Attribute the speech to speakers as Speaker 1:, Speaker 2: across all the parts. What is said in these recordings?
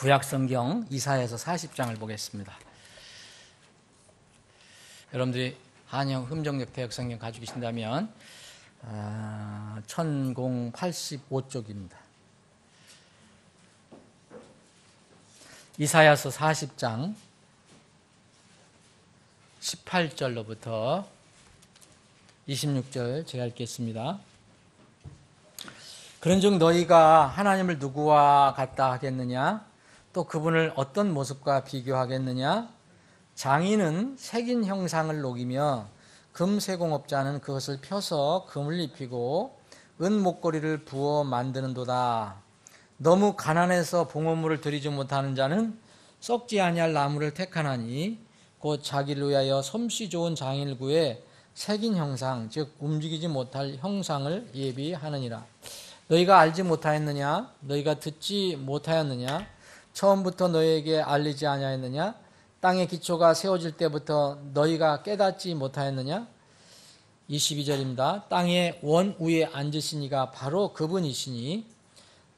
Speaker 1: 구약성경 이사야서 40장을 보겠습니다. 여러분들이 한영 흠정역 대역성경 가지고 계신다면 1085쪽입니다. 이사야서 40장 18절로부터 26절 제가 읽겠습니다. 그런즉 너희가 하나님을 누구와 같다 하겠느냐? 또 그분을 어떤 모습과 비교하겠느냐? 장인은 새긴 형상을 녹이며 금세공업자는 그것을 펴서 금을 입히고 은 목걸이를 부어 만드는도다. 너무 가난해서 봉헌물을 드리지 못하는 자는 썩지 아니할 나무를 택하나니 곧 자기를 위하여 솜씨 좋은 장인을 구해 새긴 형상 즉 움직이지 못할 형상을 예비하느니라. 너희가 알지 못하였느냐? 너희가 듣지 못하였느냐? 처음부터 너희에게 알리지 아니하였느냐? 땅의 기초가 세워질 때부터 너희가 깨닫지 못하였느냐? 22절입니다. 땅의 원 위에 앉으신 이가 바로 그분이시니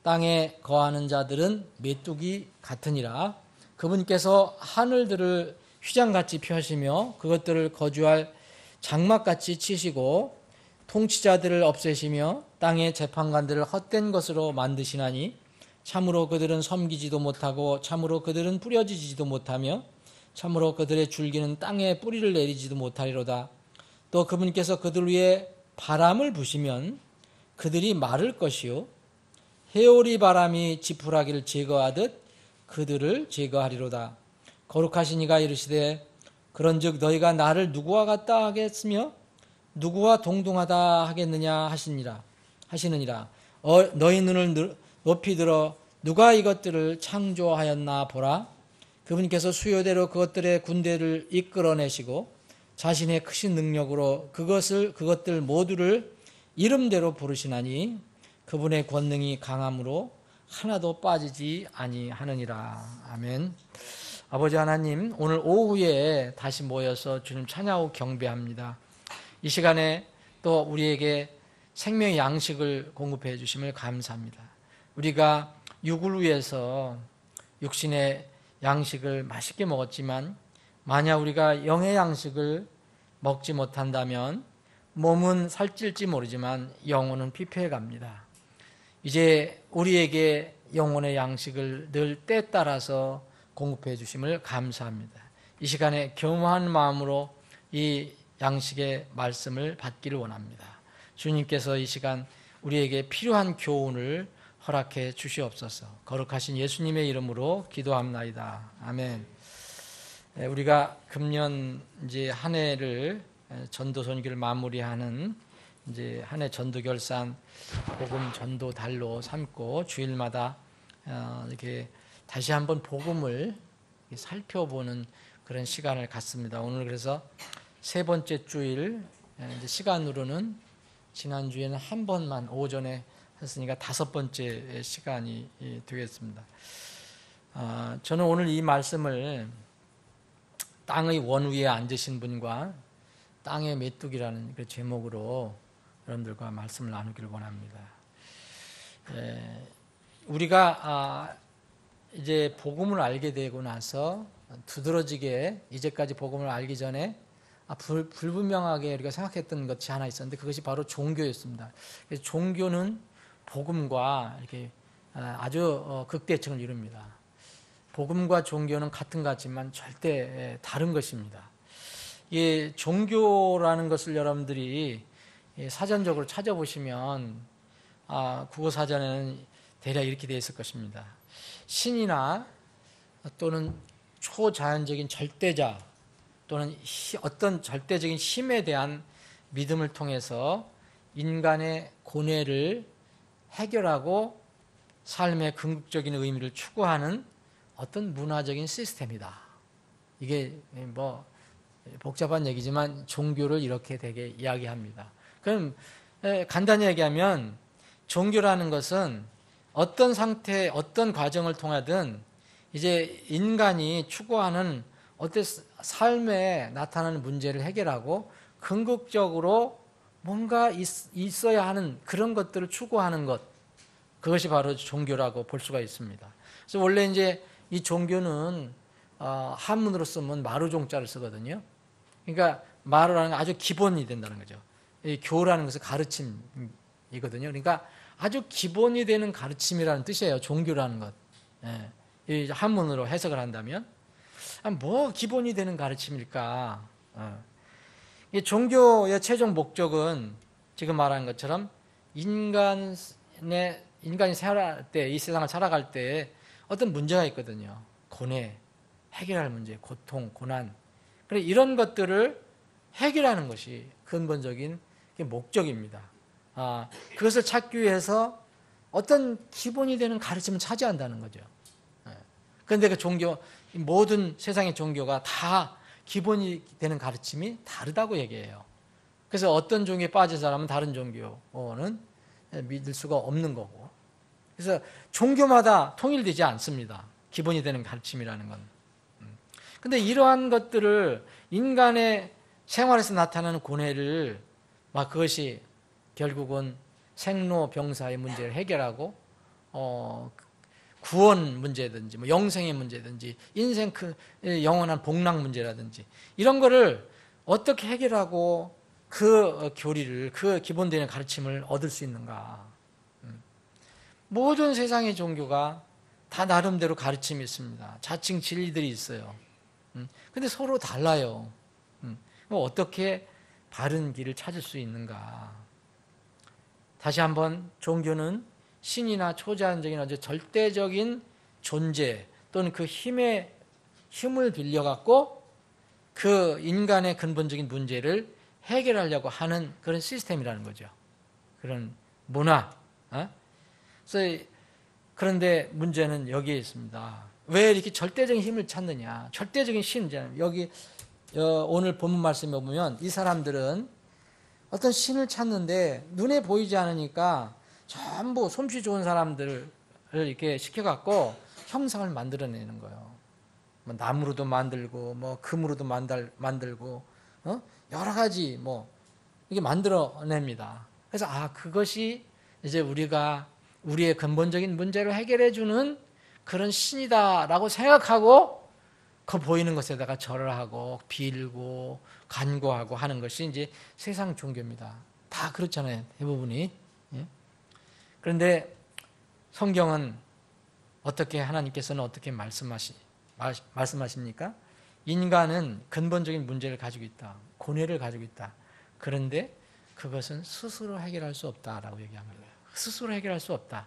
Speaker 1: 땅에 거하는 자들은 메뚜기 같으니라. 그분께서 하늘들을 휘장같이 펴시며 그것들을 거주할 장막같이 치시고 통치자들을 없애시며 땅의 재판관들을 헛된 것으로 만드시나니 참으로 그들은 섬기지도 못하고 참으로 그들은 뿌려지지도 못하며 참으로 그들의 줄기는 땅에 뿌리를 내리지도 못하리로다. 또 그분께서 그들 위에 바람을 부시면 그들이 마를 것이요 해오리 바람이 지푸라기를 제거하듯 그들을 제거하리로다. 거룩하신 이가 이르시되 그런즉 너희가 나를 누구와 같다 하겠으며 누구와 동등하다 하겠느냐 하시느니라. 너희 눈을 높이 들어 누가 이것들을 창조하였나 보라. 그분께서 수요대로 그것들의 군대를 이끌어내시고 자신의 크신 능력으로 그것들 모두를 이름대로 부르시나니 그분의 권능이 강함으로 하나도 빠지지 아니하느니라. 아멘. 아버지 하나님, 오늘 오후에 다시 모여서 주님 찬양하고 경배합니다. 이 시간에 또 우리에게 생명의 양식을 공급해 주심을 감사합니다. 우리가 육을 위해서 육신의 양식을 맛있게 먹었지만 만약 우리가 영의 양식을 먹지 못한다면 몸은 살찔지 모르지만 영혼은 피폐해 갑니다. 이제 우리에게 영혼의 양식을 늘 때에 따라서 공급해 주심을 감사합니다. 이 시간에 겸허한 마음으로 이 양식의 말씀을 받기를 원합니다. 주님께서 이 시간 우리에게 필요한 교훈을 허락해 주시옵소서. 거룩하신 예수님의 이름으로 기도합나이다. 아멘. 우리가 금년 이제 한 해를 전도 선교를 마무리하는 이제 한 해 전도 결산 복음 전도 달로 삼고 주일마다 이렇게 다시 한번 복음을 살펴보는 그런 시간을 갖습니다. 오늘 그래서 세 번째 주일 이제 시간으로는 지난주에는 한 번만 오전에 했으니까 다섯 번째 시간이 되겠습니다. 저는 오늘 이 말씀을 땅의 원 위에 앉으신 분과 땅의 메뚜기라는 그 제목으로 여러분들과 말씀을 나누기를 원합니다. 우리가 이제 복음을 알게 되고 나서 두드러지게 이제까지 복음을 알기 전에 불분명하게 우리가 생각했던 것이 하나 있었는데 그것이 바로 종교였습니다. 그래서 종교는 복음과 이렇게 아주 극대층을 이룹니다. 복음과 종교는 같은 것 같지만 절대 다른 것입니다. 이 종교라는 것을 여러분들이 사전적으로 찾아보시면 국어 사전에는 대략 이렇게 되어 있을 것입니다. 신이나 또는 초자연적인 절대자 또는 어떤 절대적인 힘에 대한 믿음을 통해서 인간의 고뇌를 해결하고 삶의 궁극적인 의미를 추구하는 어떤 문화적인 시스템이다. 이게 뭐 복잡한 얘기지만 종교를 이렇게 되게 이야기합니다. 그럼 간단히 얘기하면 종교라는 것은 어떤 상태, 어떤 과정을 통하든 이제 인간이 추구하는 어떤 삶에 나타나는 문제를 해결하고 궁극적으로 뭔가 있어야 하는 그런 것들을 추구하는 것, 그것이 바로 종교라고 볼 수가 있습니다. 그래서 원래 이제 이 종교는 한문으로 쓰면 마루종자를 쓰거든요. 그러니까 마루라는 건 아주 기본이 된다는 거죠. 이 교라는 것은 가르침이거든요. 그러니까 아주 기본이 되는 가르침이라는 뜻이에요. 종교라는 것. 예. 이 한문으로 해석을 한다면 뭐 기본이 되는 가르침일까? 이 종교의 최종 목적은 지금 말한 것처럼 인간이 살아갈 때, 이 세상을 살아갈 때 어떤 문제가 있거든요. 고뇌, 해결할 문제, 고통, 고난. 그래 이런 것들을 해결하는 것이 근본적인 목적입니다. 그것을 찾기 위해서 어떤 기본이 되는 가르침을 차지한다는 거죠. 그런데 그 종교, 모든 세상의 종교가 다 기본이 되는 가르침이 다르다고 얘기해요. 그래서 어떤 종교에 빠진 사람은 다른 종교는 믿을 수가 없는 거고. 그래서 종교마다 통일되지 않습니다. 기본이 되는 가르침이라는 건. 근데 이러한 것들을 인간의 생활에서 나타나는 고뇌를 그것이 결국은 생로병사의 문제를 해결하고 구원 문제든지 영생의 문제든지 인생 영원한 복락 문제라든지 이런 거를 어떻게 해결하고 그 교리를 그 기본되는 가르침을 얻을 수 있는가. 모든 세상의 종교가 다 나름대로 가르침이 있습니다. 자칭 진리들이 있어요. 근데 서로 달라요. 어떻게 바른 길을 찾을 수 있는가. 다시 한번 종교는 신이나 초자연적인 아주 절대적인 존재 또는 그 힘을 빌려갖고 그 인간의 근본적인 문제를 해결하려고 하는 그런 시스템이라는 거죠. 그런 문화. 그런데 문제는 여기에 있습니다. 왜 이렇게 절대적인 힘을 찾느냐. 절대적인 신. 여기 오늘 본문 말씀에 보면 이 사람들은 어떤 신을 찾는데 눈에 보이지 않으니까 전부 솜씨 좋은 사람들을 이렇게 시켜갖고 형상을 만들어내는 거예요. 나무로도 만들고 금으로도 만들고 여러 가지 이게 만들어냅니다. 그래서 그것이 이제 우리의 근본적인 문제를 해결해주는 그런 신이다라고 생각하고 그 보이는 것에다가 절을 하고 빌고 간구하고 하는 것이 이제 세상 종교입니다. 다 그렇잖아요. 대부분이. 그런데 성경은 하나님께서는 어떻게 말씀하십니까? 인간은 근본적인 문제를 가지고 있다. 고뇌를 가지고 있다. 그런데 그것은 스스로 해결할 수 없다라고 얘기합니다. 스스로 해결할 수 없다.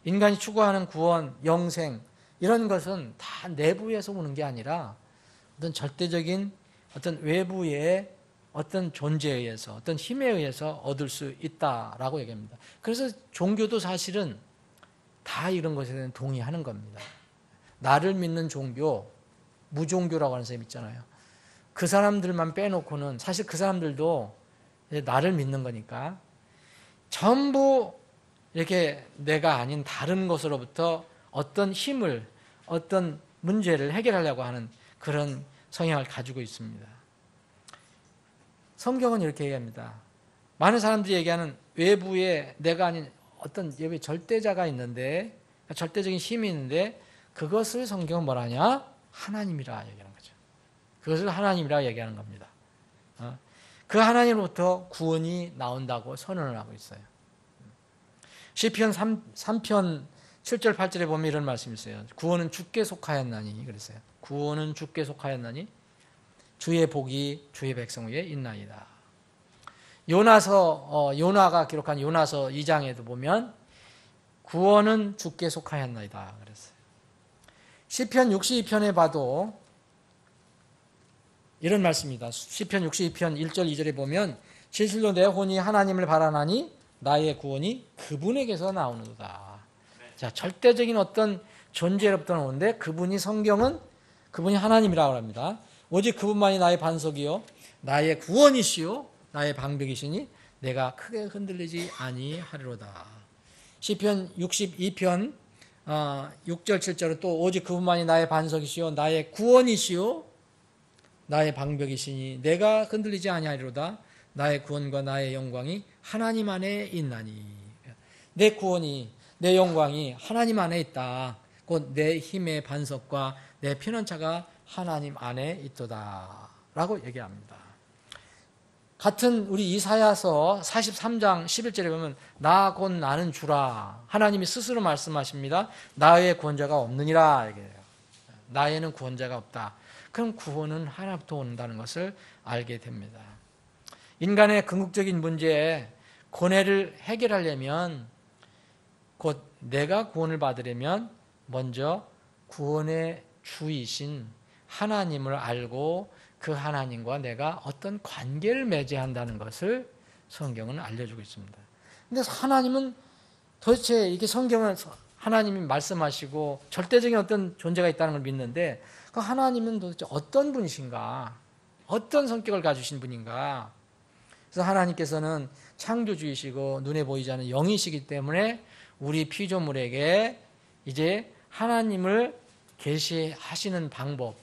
Speaker 1: 인간이 추구하는 구원, 영생 이런 것은 다 내부에서 오는 게 아니라 어떤 절대적인 어떤 외부의 어떤 존재에 의해서 어떤 힘에 의해서 얻을 수 있다라고 얘기합니다. 그래서 종교도 사실은 다 이런 것에 대해서 동의하는 겁니다. 나를 믿는 종교, 무종교라고 하는 사람이 있잖아요. 그 사람들만 빼놓고는 사실 그 사람들도 나를 믿는 거니까 전부 이렇게 내가 아닌 다른 것으로부터 어떤 힘을, 어떤 문제를 해결하려고 하는 그런 성향을 가지고 있습니다. 성경은 이렇게 얘기합니다. 많은 사람들이 얘기하는 외부에 내가 아닌 어떤 외부에 절대자가 있는데, 절대적인 힘이 있는데 그것을 성경은 뭐라 하냐? 하나님이라 얘기하는 거죠. 그것을 하나님이라 얘기하는 겁니다. 그 하나님으로부터 구원이 나온다고 선언을 하고 있어요. 시편 3편 7절 8절에 보면 이런 말씀이 있어요. 구원은 주께 속하였나니 그랬어요. 구원은 주께 속하였나니 주의 복이 주의 백성 위에 있나이다. 요나가 기록한 요나서 2장에도 보면 구원은 주께 속하였나이다 그랬어요. 시편 62편에 봐도 이런 말씀입니다. 시편 62편 1절 2절에 보면 진실로 내 혼이 하나님을 바라나니 나의 구원이 그분에게서 나오는도다. 자, 절대적인 어떤 존재로부터 나오는데 성경은 그분이 하나님이라고 합니다. 오직 그분만이 나의 반석이요 나의 구원이시요 나의 방백이시니 내가 크게 흔들리지 아니하리로다. 시편 62편 6절 7절은 또 오직 그분만이 나의 반석이시요 나의 구원이시요 나의 방백이시니 내가 흔들리지 아니하리로다. 나의 구원과 나의 영광이 하나님 안에 있나니. 내 구원이 내 영광이 하나님 안에 있다. 곧 내 힘의 반석과 내 피난처가 하나님 안에 있도다 라고 얘기합니다. 같은 우리 이사야서 43장 11절에 보면 나 곧 나는 주라. 하나님이 스스로 말씀하십니다. 나의 구원자가 없느니라 얘기해요. 나에는 구원자가 없다. 그럼 구원은 하나님부터 온다는 것을 알게 됩니다. 인간의 궁극적인 문제에 고뇌를 해결하려면, 곧 내가 구원을 받으려면 먼저 구원의 주이신 하나님을 알고 그 하나님과 내가 어떤 관계를 맺어야 한다는 것을 성경은 알려주고 있습니다. 근데 하나님은 도대체 이게 성경은 하나님이 말씀하시고 절대적인 어떤 존재가 있다는 걸 믿는데 그 하나님은 도대체 어떤 분이신가? 어떤 성격을 가지신 분인가? 그래서 하나님께서는 창조주이시고 눈에 보이지 않는 영이시기 때문에 우리 피조물에게 이제 하나님을 계시하시는 방법,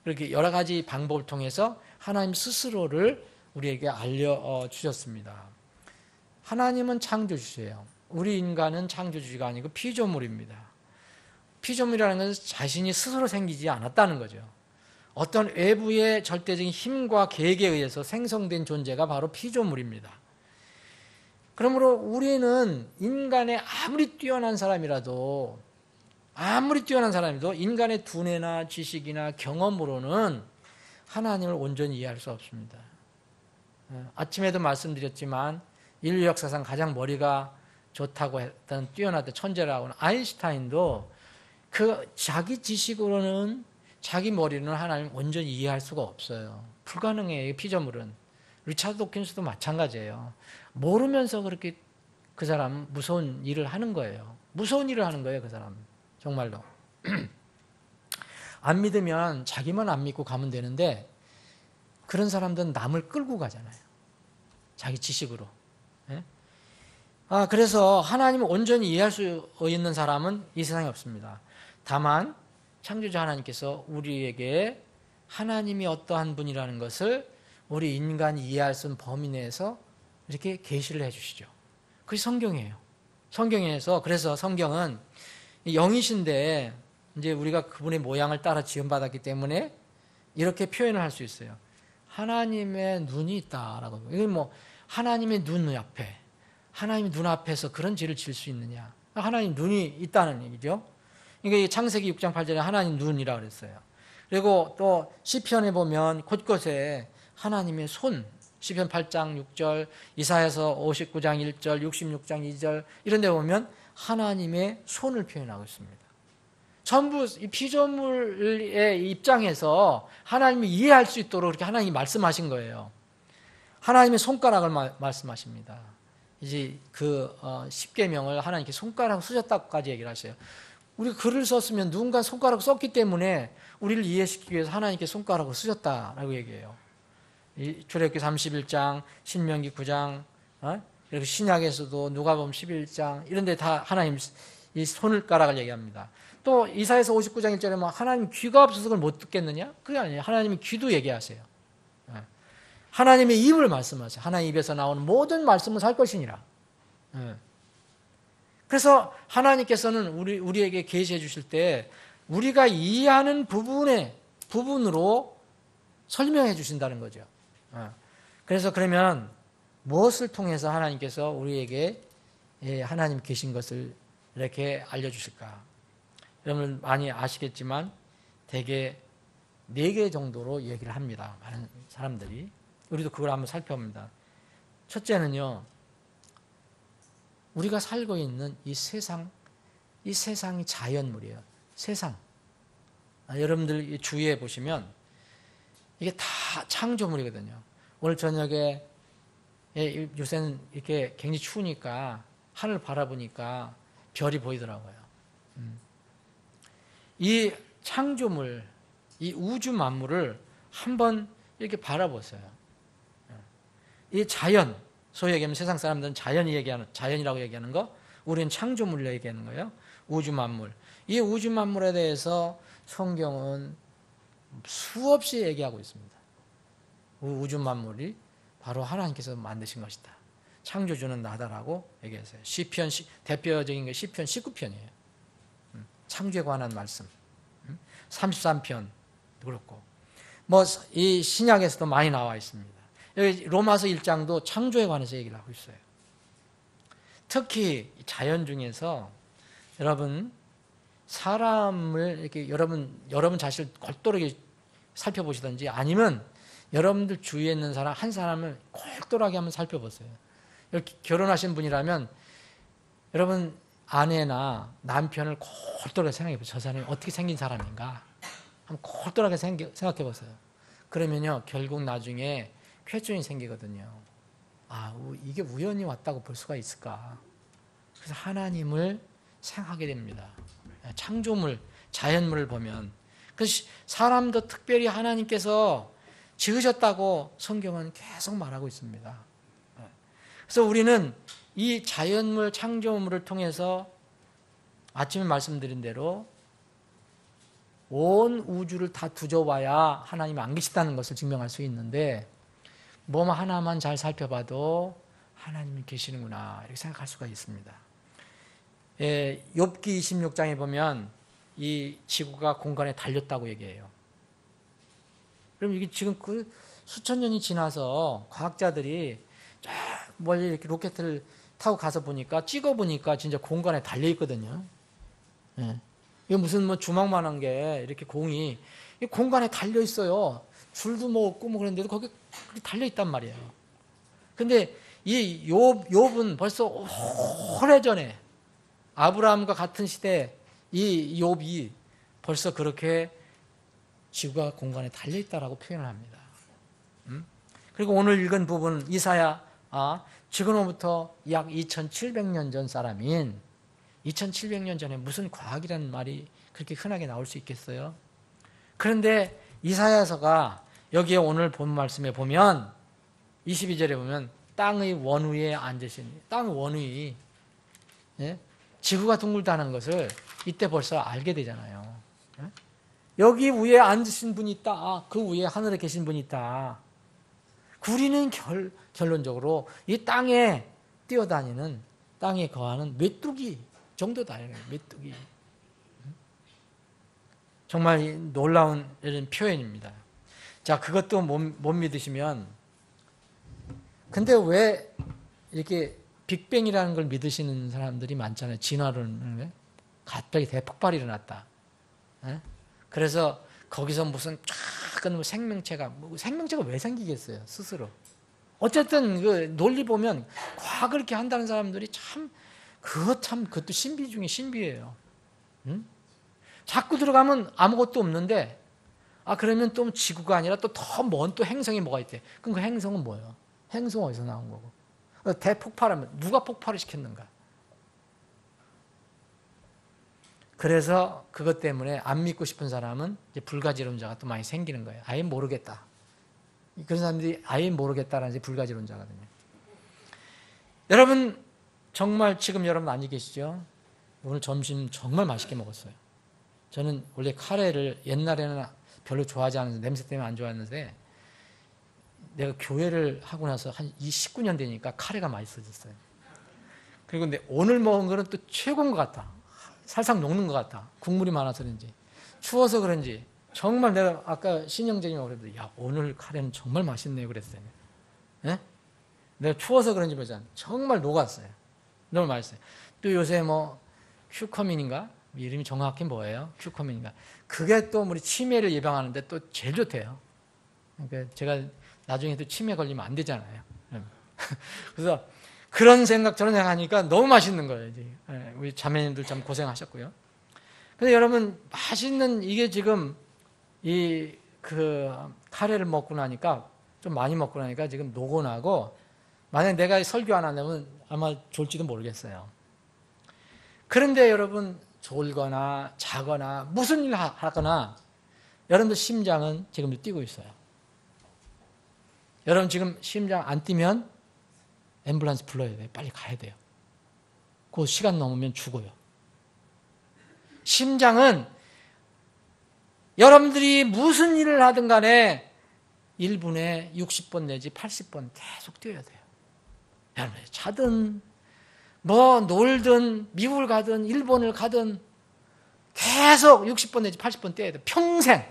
Speaker 1: 그렇게 여러 가지 방법을 통해서 하나님 스스로를 우리에게 알려주셨습니다. 하나님은 창조주예요. 우리 인간은 창조주가 아니고 피조물입니다. 피조물이라는 것은 자신이 스스로 생기지 않았다는 거죠. 어떤 외부의 절대적인 힘과 계획에 의해서 생성된 존재가 바로 피조물입니다. 그러므로 우리는 인간의 아무리 뛰어난 사람이라도 인간의 두뇌나 지식이나 경험으로는 하나님을 온전히 이해할 수 없습니다. 아침에도 말씀드렸지만 인류 역사상 가장 머리가 좋다고 했던 뛰어났던 천재라고 하는 아인슈타인도 그 자기 지식으로는 자기 머리는 하나님을 온전히 이해할 수가 없어요. 불가능해요. 피조물은. 리차드 도킨스도 마찬가지예요. 모르면서 그렇게 그 사람은 무서운 일을 하는 거예요. 무서운 일을 하는 거예요. 그 사람은. 정말로. 안 믿으면 자기만 안 믿고 가면 되는데 그런 사람들은 남을 끌고 가잖아요. 자기 지식으로. 예? 그래서 하나님을 온전히 이해할 수 있는 사람은 이 세상에 없습니다. 다만 창조자 하나님께서 우리에게 하나님이 어떠한 분이라는 것을 우리 인간이 이해할 수 있는 범위 내에서 이렇게 계시를 해주시죠. 그게 성경이에요. 성경에서 그래서 성경은 영이신데 이제 우리가 그분의 모양을 따라 지음받았기 때문에 이렇게 표현을 할 수 있어요. 하나님의 눈이 있다라고. 이게 뭐 하나님의 눈 앞에, 하나님의 눈 앞에서 그런 죄를 지을 수 있느냐? 하나님 눈이 있다는 얘기죠. 이게 창세기 6장 8절에 하나님 눈이라고 그랬어요. 그리고 또 시편에 보면 곳곳에 하나님의 손, 시편 8장 6절, 이사야서 59장 1절, 66장 2절 이런 데 보면 하나님의 손을 표현하고 있습니다. 전부 이 피조물의 입장에서 하나님이 이해할 수 있도록 그렇게 하나님이 말씀하신 거예요. 하나님의 손가락을 말씀하십니다. 이제 그 십계명을 하나님께 손가락을 쓰셨다고까지 얘기를 하셔요. 우리가 글을 썼으면 누군가 손가락을 썼기 때문에 우리를 이해시키기 위해서 하나님께 손가락을 쓰셨다라고 얘기해요. 출애굽기 31장, 신명기 9장, 이렇게 신약에서도 누가복음 11장 이런 데 다 하나님 이 손가락을 얘기합니다. 또 이사야서 59장 1절에 뭐 하나님 귀가 없어서 그걸 못 듣겠느냐? 그게 아니에요. 하나님이 귀도 얘기하세요. 하나님의 입을 말씀하세요. 하나님 입에서 나오는 모든 말씀은 살 것이니라. 그래서 하나님께서는 우리에게 계시해 주실 때 우리가 이해하는 부분으로 설명해 주신다는 거죠. 그래서 그러면 무엇을 통해서 하나님께서 우리에게 하나님 계신 것을 이렇게 알려주실까? 여러분 많이 아시겠지만 대개 4개 정도로 얘기를 합니다. 많은 사람들이. 우리도 그걸 한번 살펴봅니다. 첫째는요, 우리가 살고 있는 이 세상이 자연물이에요. 세상. 여러분들 주위에 보시면 이게 다 창조물이거든요. 오늘 저녁에 요새는 이렇게 굉장히 추우니까 하늘 바라보니까 별이 보이더라고요. 이 창조물, 이 우주 만물을 한번 이렇게 바라보세요. 이 자연, 소위 얘기하면 세상 사람들은 자연이라고 얘기하는 거, 우리는 창조물이라고 얘기하는 거예요. 우주 만물. 이 우주 만물에 대해서 성경은 수없이 얘기하고 있습니다. 우주 만물이 바로 하나님께서 만드신 것이다. 창조주는 나다라고 얘기했어요. 시편, 대표적인 게 시편 19편이에요. 창조에 관한 말씀. 33편도 그렇고. 뭐 이 신약에서도 많이 나와 있습니다. 여기 로마서 1장도 창조에 관해서 얘기를 하고 있어요. 특히 자연 중에서 여러분 사람을 이렇게 여러분 자신을 골똘하게 살펴보시든지 아니면 여러분들 주위에 있는 사람 한 사람을 골똘하게 한번 살펴보세요. 이렇게 결혼하신 분이라면 여러분 아내나 남편을 골똘하게 생각해 보세요. 저 사람이 어떻게 생긴 사람인가 한번 골똘하게 생각해 보세요. 그러면요 결국 나중에 쾌중이 생기거든요. 아, 이게 우연히 왔다고 볼 수가 있을까? 그래서 하나님을 생각하게 됩니다. 창조물, 자연물을 보면. 그래서 사람도 특별히 하나님께서 지으셨다고 성경은 계속 말하고 있습니다. 그래서 우리는 이 자연물, 창조물을 통해서 아침에 말씀드린 대로 온 우주를 다 두져봐야 하나님이 안 계시다는 것을 증명할 수 있는데 뭐 하나만 잘 살펴봐도 하나님이 계시는구나 이렇게 생각할 수가 있습니다. 욥기 26장에 보면 이 지구가 공간에 달렸다고 얘기해요. 그럼 이게 지금 그 수천 년이 지나서 과학자들이 쫙 멀리 이렇게 로켓을 타고 가서 보니까 찍어 보니까 진짜 공간에 달려 있거든요. 이게 무슨 뭐 주먹만한 게 이렇게 공이 공간에 달려 있어요. 줄도 뭐 없고 뭐 그런데도 거기 달려 있단 말이에요. 근데 이 욥은 벌써 오래전에 아브라함과 같은 시대 이 욥이 벌써 그렇게 지구가 공간에 달려 있다라고 표현을 합니다. 그리고 오늘 읽은 부분 이사야 지금으로부터 약 2700년 전 사람인 2700년 전에 무슨 과학이라는 말이 그렇게 흔하게 나올 수 있겠어요? 그런데 이사야서가 여기에 오늘 본 말씀에 보면 22절에 보면 땅의 원위에 앉으신 땅의 원위 지구가 둥글다는 것을 이때 벌써 알게 되잖아요. 여기 위에 앉으신 분이 있다. 그 위에 하늘에 계신 분이 있다. 우리는 결론적으로 이 땅에 뛰어다니는 땅에 거하는 메뚜기 정도다. 메뚜기. 정말 놀라운 이런 표현입니다. 자, 그것도 못 믿으시면 근데 왜 이렇게 빅뱅이라는 걸 믿으시는 사람들이 많잖아요. 진화론을 갑자기 대폭발이 일어났다. 그래서 거기서 무슨 작은 생명체가 왜 생기겠어요? 스스로. 어쨌든 그 논리 보면 과학을 이렇게 한다는 사람들이 그것도 신비 중에 신비예요. 자꾸 들어가면 아무것도 없는데 그러면 또 지구가 아니라 또 더 먼 또 행성이 뭐가 있대. 그럼 그 행성은 뭐예요? 행성 어디서 나온 거고? 대폭발하면 누가 폭발을 시켰는가? 그래서 그것 때문에 안 믿고 싶은 사람은 이제 불가지론자가 또 많이 생기는 거예요. 아예 모르겠다. 그런 사람들이 아예 모르겠다라는 이제 불가지론자거든요. 여러분 정말 지금 여러분 앉아 계시죠? 오늘 점심 정말 맛있게 먹었어요. 저는 원래 카레를 옛날에는 별로 좋아하지 않아서 냄새 때문에 안 좋아했는데 내가 교회를 하고 나서 한 19년 되니까 카레가 맛있어졌어요. 그리고 근데 오늘 먹은 거는 또 최고인 것 같다. 살짝 녹는 것 같다. 국물이 많아서 그런지 추워서 그런지 정말 내가 아까 신영재님이 그랬더니 야 오늘 카레는 정말 맛있네요 그랬어요. 네? 내가 추워서 그런지 모르잖아요. 정말 녹았어요. 너무 맛있어요. 또 요새 뭐 큐커민인가? 이름이 정확히 뭐예요? 큐커민인가? 그게 또 우리 치매를 예방하는데 또 제일 좋대요. 그러니까 제가 나중에 또 치매 걸리면 안 되잖아요. 그래서 그런 생각 저런 생각하니까 너무 맛있는 거예요. 이제. 우리 자매님들 참 고생하셨고요. 근데 여러분 맛있는 이게 지금 그 카레를 먹고 나니까 좀 많이 먹고 나니까 지금 노곤하고 만약 내가 설교 안 하려면 아마 졸지도 모르겠어요. 그런데 여러분 졸거나 자거나 무슨 일 하거나 여러분들 심장은 지금 뛰고 있어요. 여러분 지금 심장 안 뛰면 앰뷸런스 불러야 돼요. 빨리 가야 돼요. 그 시간 넘으면 죽어요. 심장은 여러분들이 무슨 일을 하든 간에 1분에 60번 내지 80번 계속 뛰어야 돼요. 여러분 자든 뭐 놀든 미국을 가든 일본을 가든 계속 60번 내지 80번 떼야 돼. 평생.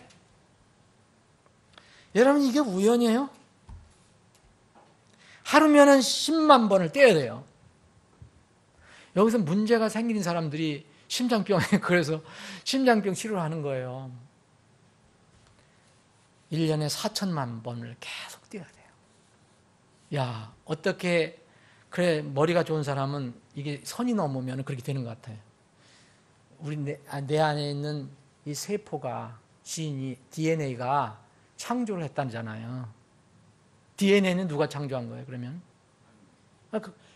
Speaker 1: 여러분 이게 우연이에요? 하루면은 10만 번을 떼야 돼요. 여기서 문제가 생긴 사람들이 심장병에 그래서 심장병 치료를 하는 거예요. 1년에 4천만 번을 계속 떼야 돼요. 야, 어떻게 그래 머리가 좋은 사람은 이게 선이 넘으면 그렇게 되는 것 같아요. 우리 내 안에 있는 이 세포가 지인이 DNA가 창조를 했다잖아요. DNA는 누가 창조한 거예요? 그러면?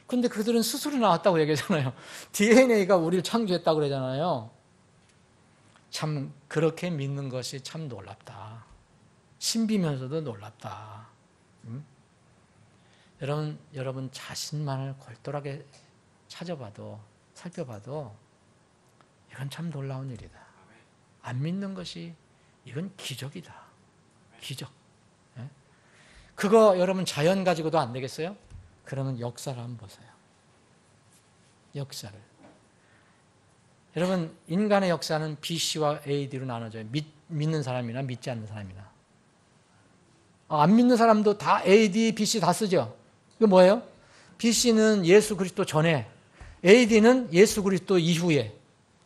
Speaker 1: 근데 그들은 스스로 나왔다고 얘기하잖아요. DNA가 우리를 창조했다고 그러잖아요. 참 그렇게 믿는 것이 참 놀랍다. 신비면서도 놀랍다. 여러분 자신만을 골똘하게 찾아봐도 살펴봐도 이건 참 놀라운 일이다. 안 믿는 것이 이건 기적이다. 기적. 그거 여러분 자연 가지고도 안 되겠어요? 그러면 역사를 한번 보세요. 역사를. 여러분 인간의 역사는 BC와 AD로 나눠져요. 믿는 사람이나 믿지 않는 사람이나. 안 믿는 사람도 다 AD, BC 다 쓰죠. 이거 뭐예요? BC는 예수 그리스도 전에, AD는 예수 그리스도 이후에.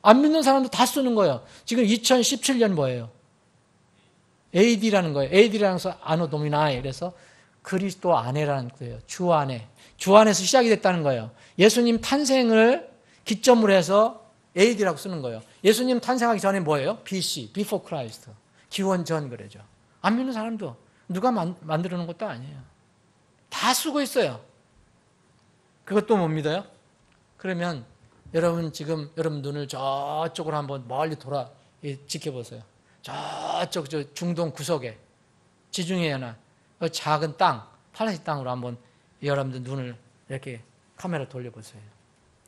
Speaker 1: 안 믿는 사람도 다 쓰는 거예요. 지금 2017년 뭐예요? AD라는 거예요. AD라는 것은 아노 도미나이. 그래서 그리스도 안에라는 거예요. 주 안에. 주 안에서 시작이 됐다는 거예요. 예수님 탄생을 기점으로 해서 AD라고 쓰는 거예요. 예수님 탄생하기 전에 뭐예요? BC, Before Christ. 기원 전 그러죠. 안 믿는 사람도 누가 만들어 놓은 것도 아니에요. 다 쓰고 있어요. 그것도 못 믿어요? 그러면 여러분 지금 여러분 눈을 저쪽으로 한번 멀리 돌아 지켜보세요. 저쪽 저 중동 구석에 지중해 하나 작은 땅, 팔레스타인 땅으로 한번 여러분들 눈을 이렇게 카메라 돌려보세요.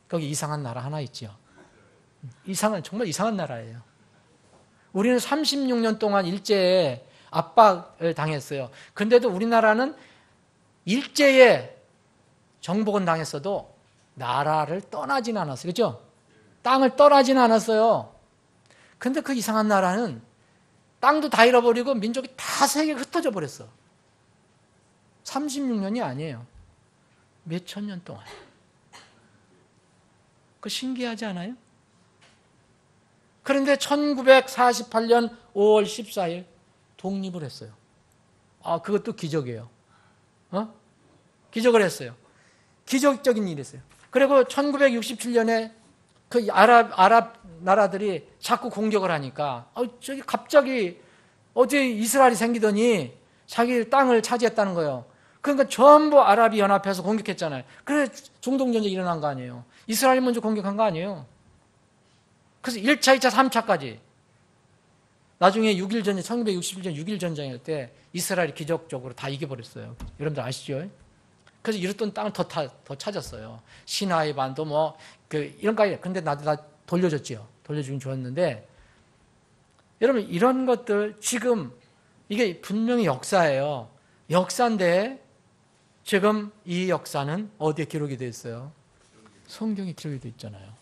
Speaker 1: 거기 이상한 나라 하나 있죠. 정말 이상한 나라예요. 우리는 36년 동안 일제에 압박을 당했어요. 근데도 우리나라는 일제에 정복은 당했어도 나라를 떠나진 않았어요. 그렇죠? 땅을 떠나진 않았어요. 근데 그 이상한 나라는 땅도 다 잃어버리고 민족이 다 세계에 흩어져 버렸어. 36년이 아니에요. 몇천 년 동안. 그 신기하지 않아요? 그런데 1948년 5월 14일 독립을 했어요. 그것도 기적이에요. 기적을 했어요. 기적적인 일이었어요. 그리고 1967년에 그 아랍 나라들이 자꾸 공격을 하니까 저기 갑자기 어제 이스라엘이 생기더니 자기 땅을 차지했다는 거예요. 그러니까 전부 아랍이 연합해서 공격했잖아요. 그래서 중동 전쟁이 일어난 거 아니에요. 이스라엘이 먼저 공격한 거 아니에요. 그래서 1차, 2차, 3차까지. 나중에 6.1 전쟁, 1967년 6.1 전쟁일 때 이스라엘이 기적적으로 다 이겨버렸어요. 여러분들 아시죠? 그래서 이랬던 땅을 더 찾았어요. 시나이 반도 이런 거 아니에요. 근데 나도 다 돌려줬지요. 돌려주긴 좋았는데, 여러분, 이런 것들 지금 이게 분명히 역사예요. 역사인데, 지금 이 역사는 어디에 기록이 되어 있어요? 성경에 기록이 되어 있잖아요.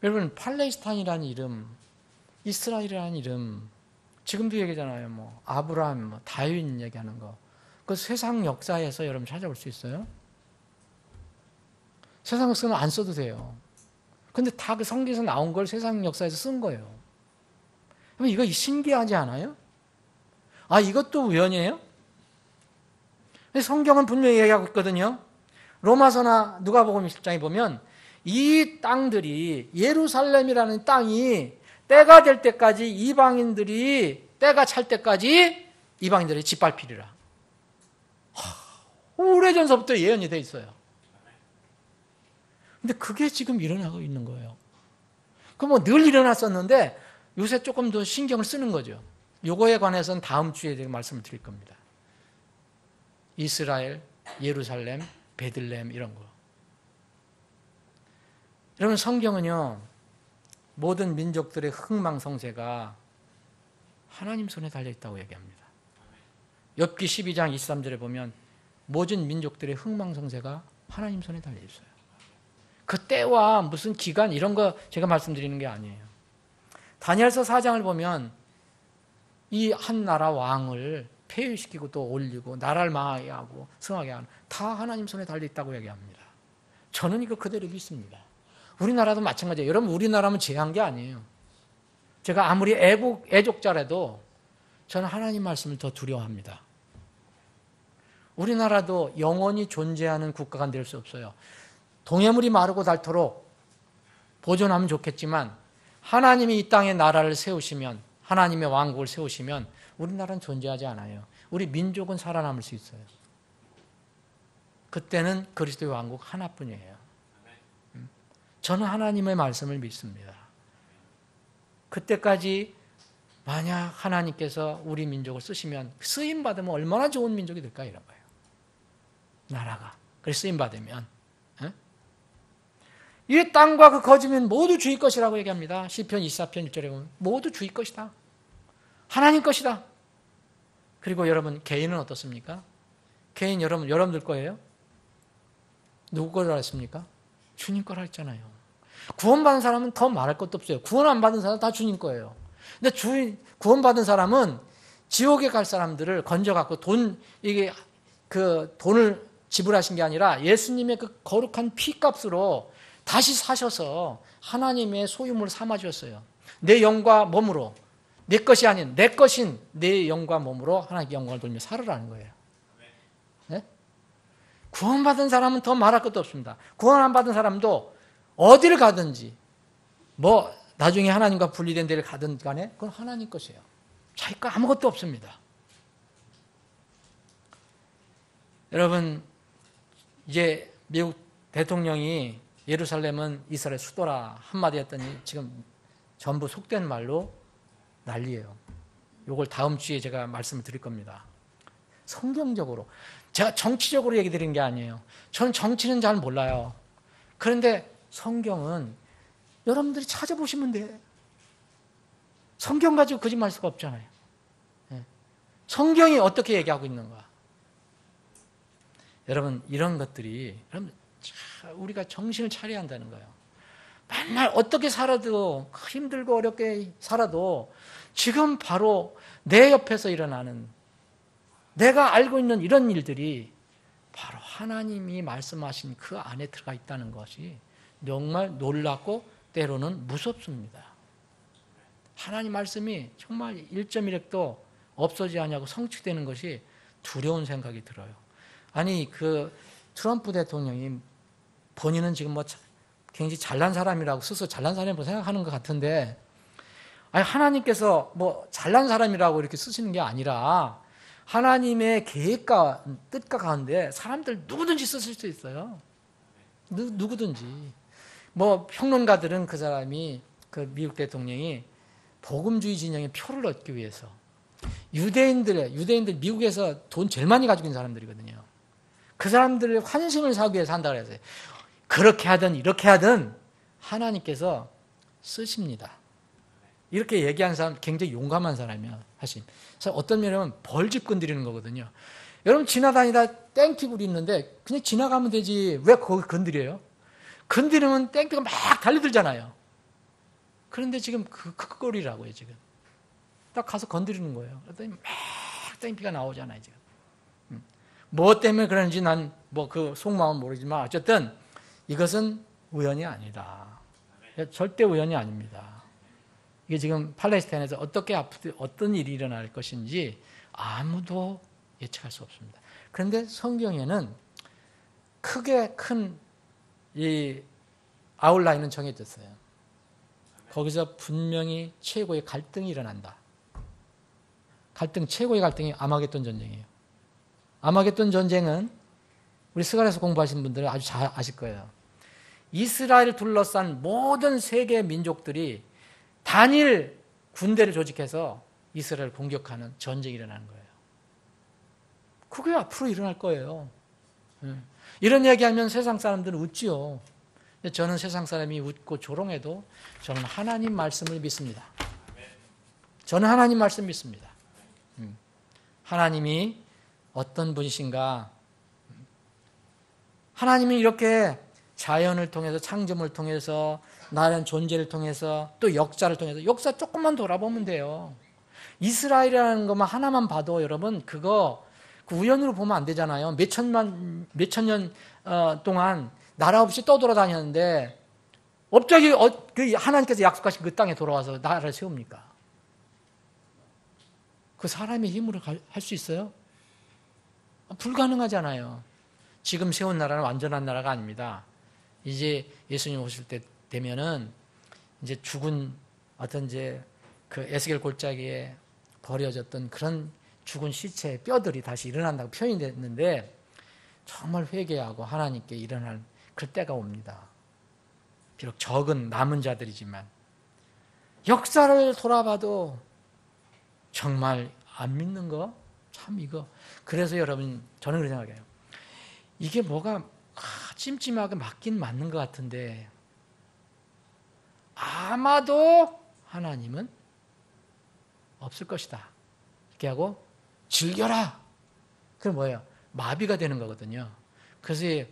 Speaker 1: 여러분, 팔레스타인이라는 이름, 이스라엘이라는 이름, 지금도 얘기잖아요. 아브라함, 다윗 얘기하는 거. 그 세상 역사에서 여러분 찾아볼 수 있어요? 세상 역사는 안 써도 돼요. 근데 다 그 성경에서 나온 걸 세상 역사에서 쓴 거예요. 그럼 이거 신기하지 않아요? 이것도 우연이에요? 성경은 분명히 얘기하고 있거든요. 로마서나 누가복음 1장에 보면 이 땅들이 예루살렘이라는 땅이 때가 될 때까지 이방인들이 때가 찰 때까지 이방인들이 짓밟히리라. 오래전서부터 예언이 돼 있어요. 근데 그게 지금 일어나고 있는 거예요. 그럼 늘 일어났었는데 요새 조금 더 신경을 쓰는 거죠. 요거에 관해서는 다음 주에 제가 말씀을 드릴 겁니다. 이스라엘, 예루살렘, 베들레헴 이런 거. 여러분 성경은요. 모든 민족들의 흥망성쇠가 하나님 손에 달려있다고 얘기합니다. 욥기 12장 23절에 보면 모든 민족들의 흥망성쇠가 하나님 손에 달려있어요. 그 때와 무슨 기간 이런 거 제가 말씀드리는 게 아니에요. 다니엘서 4장을 보면 이 한 나라 왕을 폐위시키고 또 올리고 나라를 망하게 하고 승하게 하는 다 하나님 손에 달려있다고 얘기합니다. 저는 이거 그대로 믿습니다. 우리나라도 마찬가지예요. 여러분 우리나라면 제한 게 아니에요. 제가 아무리 애족자라도 저는 하나님 말씀을 더 두려워합니다. 우리나라도 영원히 존재하는 국가가 될 수 없어요. 동해물이 마르고 닳도록 보존하면 좋겠지만 하나님이 이 땅에 나라를 세우시면 하나님의 왕국을 세우시면 우리나라는 존재하지 않아요. 우리 민족은 살아남을 수 있어요. 그때는 그리스도의 왕국 하나뿐이에요. 저는 하나님의 말씀을 믿습니다. 그때까지 만약 하나님께서 우리 민족을 쓰시면 쓰임받으면 얼마나 좋은 민족이 될까 이런 거예요. 나라가. 그래서 쓰임받으면. 이 땅과 그 거지면 모두 주의 것이라고 얘기합니다. 시편 24편 1절에 보면 모두 주의 것이다. 하나님 것이다. 그리고 여러분 개인은 어떻습니까? 개인 여러분들 거예요? 누구 거라 했습니까? 주님 거라 했잖아요. 구원받은 사람은 더 말할 것도 없어요. 구원 안 받은 사람은 다 주님 거예요. 근데 구원받은 사람은 지옥에 갈 사람들을 건져갖고 돈을 지불하신 게 아니라 예수님의 그 거룩한 피값으로 다시 사셔서 하나님의 소유물을 삼아주셨어요. 내 영과 몸으로 내 것이 아닌 내 것인 내 영과 몸으로 하나님께 영광을 돌며 살으라는 거예요. 네? 구원받은 사람은 더 말할 것도 없습니다. 구원 안 받은 사람도 어디를 가든지 나중에 하나님과 분리된 데를 가든 간에 그건 하나님 것이에요. 자기 거 아무것도 없습니다. 여러분 이제 미국 대통령이 예루살렘은 이스라엘 수도라 한마디 했더니 지금 전부 속된 말로 난리예요. 이걸 다음 주에 제가 말씀을 드릴 겁니다. 성경적으로 제가 정치적으로 얘기 드리는 게 아니에요. 저는 정치는 잘 몰라요. 그런데 성경은 여러분들이 찾아보시면 돼요. 성경 가지고 거짓말할 수가 없잖아요. 성경이 어떻게 얘기하고 있는가. 여러분 이런 것들이 우리가 정신을 차려야 한다는 거예요. 맨날 어떻게 살아도 힘들고 어렵게 살아도 지금 바로 내 옆에서 일어나는 내가 알고 있는 이런 일들이 바로 하나님이 말씀하신 그 안에 들어가 있다는 것이 정말 놀랍고 때로는 무섭습니다. 하나님 말씀이 정말 1.1핵도 없어지지 않냐고 성취되는 것이 두려운 생각이 들어요. 아니 그 트럼프 대통령이 본인은 지금 굉장히 잘난 사람이라고 스스로 잘난 사람이라고 생각하는 것 같은데 아니 하나님께서 잘난 사람이라고 이렇게 쓰시는 게 아니라 하나님의 계획과 뜻과 가운데 사람들 누구든지 쓰실 수 있어요. 누구든지. 평론가들은 그 사람이 그 미국 대통령이 복음주의 진영의 표를 얻기 위해서 유대인들 미국에서 돈 제일 많이 가지고 있는 사람들이거든요. 그 사람들의 환심을 사기 위해서 한다고 해서 그렇게 하든 이렇게 하든 하나님께서 쓰십니다. 이렇게 얘기하는 사람 굉장히 용감한 사람이야. 사실 어떤 면이면 벌집 건드리는 거거든요. 여러분 지나다니다 땡피굴이 있는데 그냥 지나가면 되지 왜 거기 건드려요? 건드리면 땡피가 막 달려들잖아요. 그런데 지금 그 꼴이라고요. 지금 딱 가서 건드리는 거예요. 그랬더니 막 땡피가 나오잖아요. 지금 뭐 때문에 그런지 난 그 속마음은 모르지만 어쨌든 이것은 우연이 아니다. 절대 우연이 아닙니다. 이게 지금 팔레스타인에서 어떤 일이 일어날 것인지 아무도 예측할 수 없습니다. 그런데 성경에는 크게 큰 이 아웃라인은 정해졌어요. 거기서 분명히 최고의 갈등이 일어난다. 최고의 갈등이 아마겟돈 전쟁이에요. 아마겟돈 전쟁은 우리 스가랴서 공부하신 분들은 아주 잘 아실 거예요. 이스라엘을 둘러싼 모든 세계 민족들이 단일 군대를 조직해서 이스라엘을 공격하는 전쟁이 일어나는 거예요. 그게 앞으로 일어날 거예요. 이런 얘기하면 세상 사람들은 웃지요. 저는 세상 사람이 웃고 조롱해도 저는 하나님 말씀을 믿습니다. 저는 하나님 말씀 믿습니다. 하나님이 어떤 분이신가? 하나님이 이렇게 자연을 통해서, 창조물을 통해서, 나라는 존재를 통해서, 또 역사를 통해서, 역사 조금만 돌아보면 돼요. 이스라엘이라는 것만 하나만 봐도 여러분 그거 그 우연으로 보면 안 되잖아요. 몇천 년 동안 나라 없이 떠돌아다녔는데 갑자기 그 하나님께서 약속하신 그 땅에 돌아와서 나라를 세웁니까? 그 사람의 힘으로 할 수 있어요? 불가능하잖아요. 지금 세운 나라는 완전한 나라가 아닙니다. 이제 예수님 오실 때 되면은 이제 죽은 어떤 이제 그 에스겔 골짜기에 버려졌던 그런 죽은 시체의 뼈들이 다시 일어난다고 표현이 됐는데 정말 회개하고 하나님께 일어날 그 때가 옵니다. 비록 적은 남은 자들이지만 역사를 돌아봐도 정말 안 믿는 거 참 이거. 그래서 여러분 저는 그렇게 생각해요. 이게 뭐가 찜찜하게 맞긴 맞는 것 같은데 아마도 하나님은 없을 것이다. 이렇게 하고 즐겨라. 그럼 뭐예요? 마비가 되는 거거든요. 그래서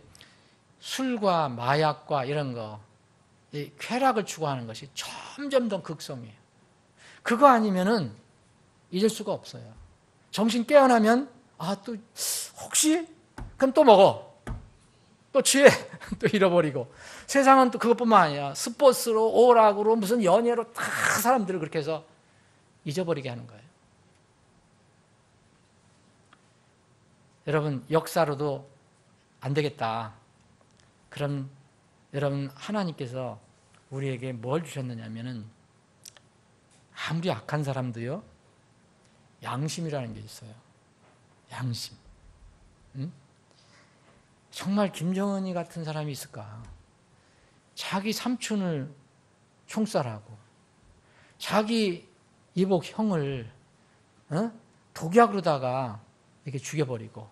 Speaker 1: 술과 마약과 이런 거, 이 쾌락을 추구하는 것이 점점 더 극성이에요. 그거 아니면은 잊을 수가 없어요. 정신 깨어나면 또 혹시 그럼 또 먹어. 또 취해. 또 잃어버리고. 세상은 또 그것뿐만 아니라 스포츠로, 오락으로, 무슨 연예로 다 사람들을 그렇게 해서 잊어버리게 하는 거예요. 여러분 역사로도 안 되겠다. 그럼 여러분 하나님께서 우리에게 뭘 주셨느냐면은 아무리 악한 사람도요 양심이라는 게 있어요. 양심. 응? 정말 김정은이 같은 사람이 있을까? 자기 삼촌을 총살하고 자기 이복 형을 독약으로다가 이렇게 죽여버리고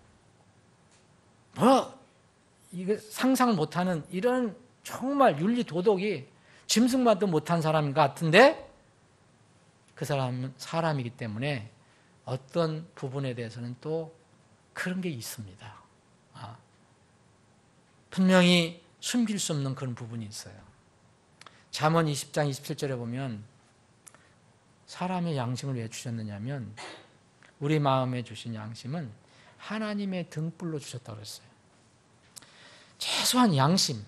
Speaker 1: 이거 상상을 못하는 이런 정말 윤리 도덕이 짐승만도 못한 사람 같은데 그 사람은 사람이기 때문에 어떤 부분에 대해서는 또 그런 게 있습니다. 분명히 숨길 수 없는 그런 부분이 있어요. 잠언 20장 27절에 보면 사람의 양심을 왜 주셨느냐면 우리 마음에 주신 양심은 하나님의 등불로 주셨다고 그랬어요. 최소한 양심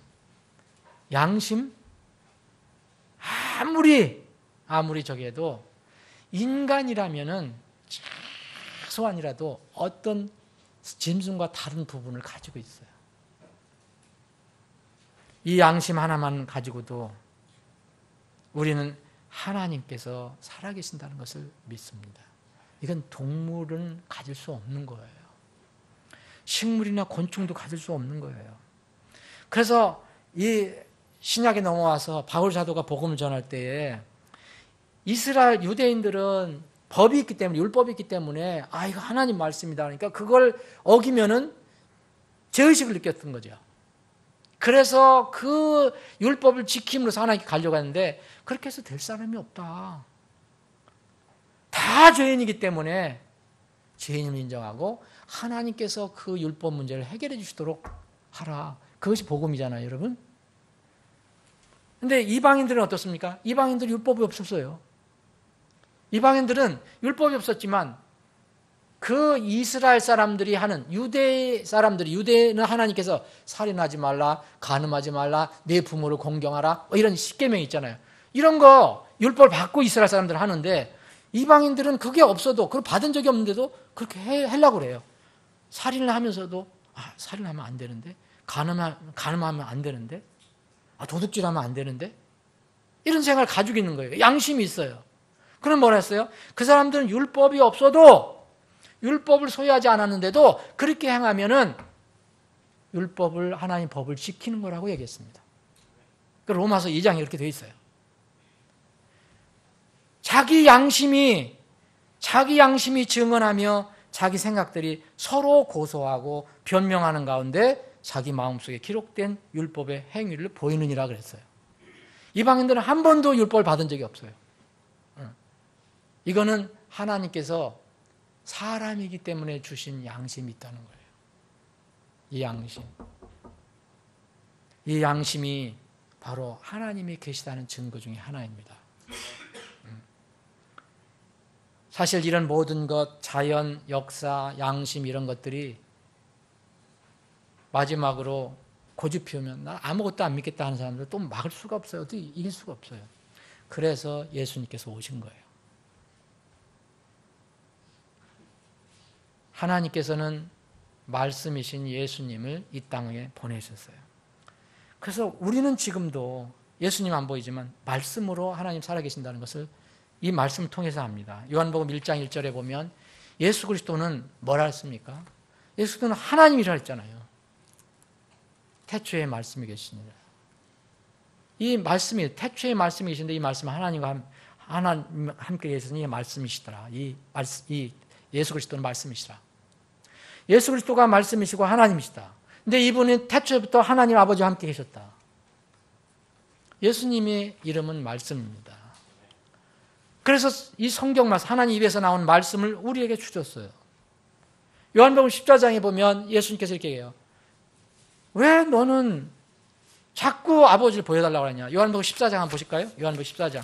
Speaker 1: 아무리 저기에도 인간이라면은 최소한이라도 어떤 짐승과 다른 부분을 가지고 있어요. 이 양심 하나만 가지고도 우리는 하나님께서 살아계신다는 것을 믿습니다. 이건 동물은 가질 수 없는 거예요. 식물이나 곤충도 가질 수 없는 거예요. 그래서 이 신약에 넘어와서 바울 사도가 복음을 전할 때에 이스라엘 유대인들은 법이 있기 때문에 율법이 있기 때문에 이거 하나님 말씀이다. 그러니까 그걸 어기면은 죄의식을 느꼈던 거죠. 그래서 그 율법을 지킴으로써 하나님께 가려고 하는데 그렇게 해서 될 사람이 없다. 다 죄인이기 때문에 죄인임을 인정하고 하나님께서 그 율법 문제를 해결해 주시도록 하라. 그것이 복음이잖아요, 여러분. 근데 이방인들은 어떻습니까? 이방인들은 율법이 없었어요. 이방인들은 율법이 없었지만 그 이스라엘 사람들이 하는 유대는 하나님께서 살인하지 말라, 간음하지 말라, 내 부모를 공경하라 이런 십계명이 있잖아요. 이런 거 율법을 받고 이스라엘 사람들은 하는데 이방인들은 그게 없어도 그걸 받은 적이 없는데도 그렇게 하려고 그래요. 살인을 하면서도 살인하면 안 되는데 간음하면 안 되는데 도둑질하면 안 되는데 이런 생각을 가지고 있는 거예요. 양심이 있어요. 그럼 뭐라 했어요? 그 사람들은 율법이 없어도 율법을 소유하지 않았는데도 그렇게 행하면은 율법을 하나님 법을 지키는 거라고 얘기했습니다. 로마서 2장에 이렇게 되어 있어요. 자기 양심이 증언하며 자기 생각들이 서로 고소하고 변명하는 가운데 자기 마음속에 기록된 율법의 행위를 보이느니라 그랬어요. 이방인들은 한 번도 율법을 받은 적이 없어요. 이거는 하나님께서 사람이기 때문에 주신 양심이 있다는 거예요. 이 양심. 이 양심이 바로 하나님이 계시다는 증거 중에 하나입니다. 사실 이런 모든 것, 자연, 역사, 양심 이런 것들이 마지막으로 고집 피우면 나 아무것도 안 믿겠다 하는 사람들 또 막을 수가 없어요. 어떻게 이길 수가 없어요. 그래서 예수님께서 오신 거예요. 하나님께서는 말씀이신 예수님을 이 땅에 보내셨어요. 그래서 우리는 지금도 예수님 안 보이지만 말씀으로 하나님 살아계신다는 것을 이 말씀을 통해서 압니다. 요한복음 1장 1절에 보면 예수 그리스도는 뭐라 했습니까? 예수 그리스도는 하나님이라 했잖아요. 태초에 말씀이 계시니라. 이 말씀이 태초에 말씀이 계신데 이 말씀은 하나님과 함께 계시는 이 말씀이시더라. 이 예수 그리스도는 말씀이시라. 예수 그리스도가 말씀이시고 하나님이시다. 근데 이분은 태초부터 하나님 아버지와 함께 계셨다. 예수님의 이름은 말씀입니다. 그래서 이 성경 말씀, 하나님 입에서 나온 말씀을 우리에게 주셨어요. 요한복음 14장에 보면 예수님께서 이렇게 얘기해요. 왜 너는 자꾸 아버지를 보여달라고 하냐? 요한복음 14장 한번 보실까요? 요한복음 14장.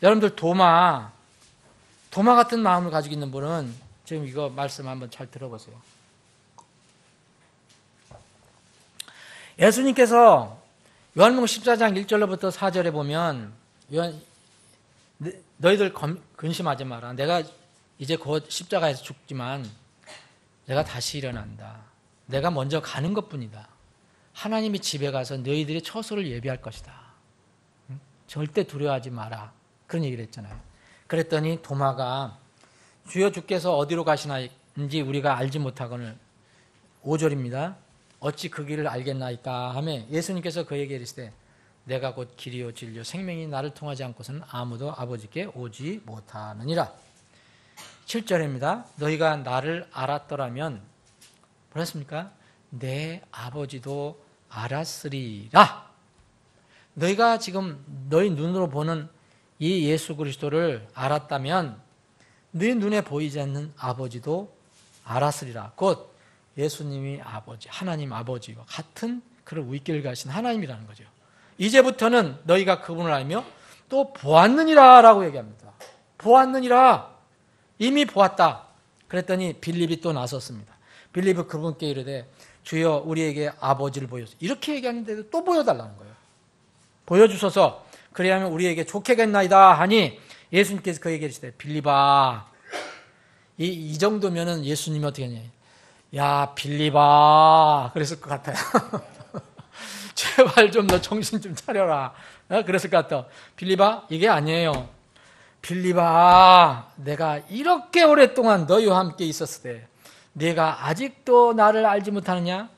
Speaker 1: 여러분들 도마 같은 마음을 가지고 있는 분은 지금 이거 말씀 한번 잘 들어보세요. 예수님께서 요한복음 14장 1절로부터 4절에 보면 너희들 근심하지 마라. 내가 이제 곧 십자가에서 죽지만 내가 다시 일어난다. 내가 먼저 가는 것뿐이다. 하나님이 집에 가서 너희들이 처소를 예비할 것이다. 절대 두려워하지 마라. 그런 얘기를 했잖아요. 그랬더니 도마가 주여 주께서 어디로 가시나인지 우리가 알지 못하거늘 5절입니다. 어찌 그 길을 알겠나이까 하며 예수님께서 그에게 이르시되 내가 곧 길이요 진리요 생명이 나를 통하지 않고서는 아무도 아버지께 오지 못하느니라. 7절입니다. 너희가 나를 알았더라면 뭐랬습니까? 내 아버지도 알았으리라. 너희가 지금 너희 눈으로 보는 이 예수 그리스도를 알았다면 너희 눈에 보이지 않는 아버지도 알았으리라. 곧 예수님이 아버지, 하나님 아버지와 같은 그런 윗길 가신 하나님이라는 거죠. 이제부터는 너희가 그분을 알며 또 보았느니라 라고 얘기합니다. 보았느니라. 이미 보았다. 그랬더니 빌립이 또 나섰습니다. 빌립이 그분께 이르되 주여 우리에게 아버지를 보여주소서. 이렇게 얘기하는데도 또 보여달라는 거예요. 보여주소서. 그래야면 우리에게 좋겠나이다 하니 예수님께서 그에게 이르시되 빌립아, 이 정도면은 예수님이 어떻게 하냐? 야 빌립아 그랬을 것 같아요. 제발 좀 너 정신 좀 차려라. 그랬을 것 같아. 빌립아 이게 아니에요. 빌립아 내가 이렇게 오랫동안 너희와 함께 있었을 때 네가 아직도 나를 알지 못하느냐?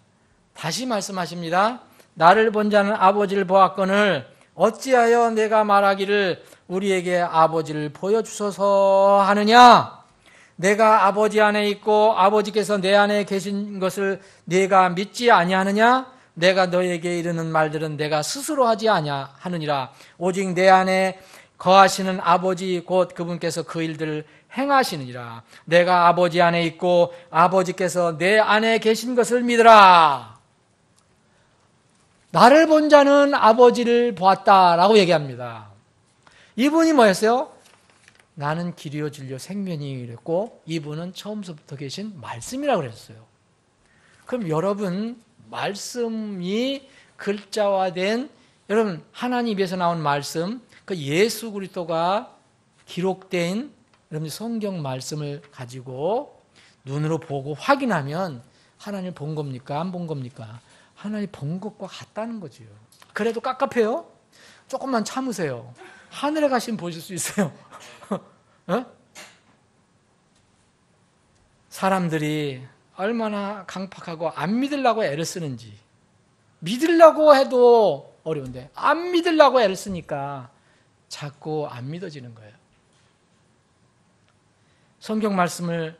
Speaker 1: 다시 말씀하십니다. 나를 본 자는 아버지를 보았거늘 어찌하여 내가 말하기를 우리에게 아버지를 보여주소서 하느냐? 내가 아버지 안에 있고 아버지께서 내 안에 계신 것을 네가 믿지 아니하느냐? 내가 너에게 이르는 말들은 내가 스스로 하지 아니하느니라. 오직 내 안에 거하시는 아버지 곧 그분께서 그 일들을 행하시느니라. 내가 아버지 안에 있고 아버지께서 내 안에 계신 것을 믿으라. 나를 본 자는 아버지를 보았다라고 얘기합니다. 이분이 뭐였어요? 나는 길이요 진리요 생명이라고 그랬고 이분은 처음부터 계신 말씀이라고 그랬어요. 그럼 여러분 말씀이 글자화된 여러분 하나님 입에서 나온 말씀 그 예수 그리스도가 기록된 여러분 성경 말씀을 가지고 눈으로 보고 확인하면 하나님 본 겁니까? 안 본 겁니까? 하나님 본 것과 같다는 거죠. 그래도 깝깝해요? 조금만 참으세요. 하늘에 가시면 보실 수 있어요. 어? 사람들이 얼마나 강팍하고 안 믿으려고 애를 쓰는지 믿으려고 해도 어려운데 안 믿으려고 애를 쓰니까 자꾸 안 믿어지는 거예요. 성경 말씀을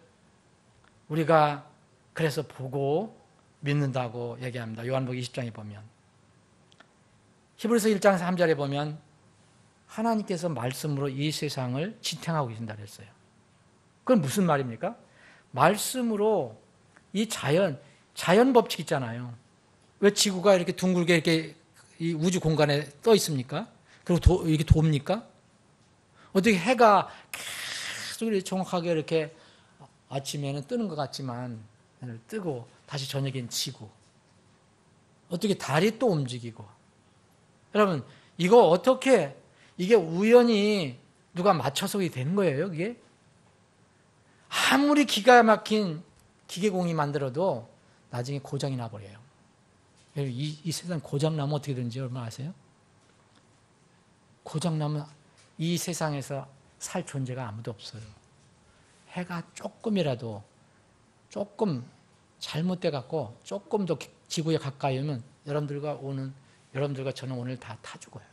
Speaker 1: 우리가 그래서 보고 믿는다고 얘기합니다. 요한복음 20장에 보면 히브리서 1장 3절에 보면 하나님께서 말씀으로 이 세상을 지탱하고 계신다 그랬어요. 그건 무슨 말입니까? 말씀으로 이 자연 법칙 있잖아요. 왜 지구가 이렇게 둥글게 이렇게 이 우주 공간에 떠 있습니까? 그리고 이게 돕니까? 어떻게 해가 계속 이렇게 정확하게 이렇게 아침에는 뜨는 것 같지만 뜨고 다시 저녁엔 지고, 어떻게 달이 또 움직이고. 여러분, 이거 어떻게, 이게 우연히 누가 맞춰서 되는 거예요, 이게? 아무리 기가 막힌 기계공이 만들어도 나중에 고장이 나버려요. 이 세상 고장나면 어떻게 되는지 얼마나 아세요? 고장나면 이 세상에서 살 존재가 아무도 없어요. 해가 조금이라도 조금 잘못돼 갖고 조금 더 지구에 가까이 오면 여러분들과 저는 오늘 다 타 죽어요.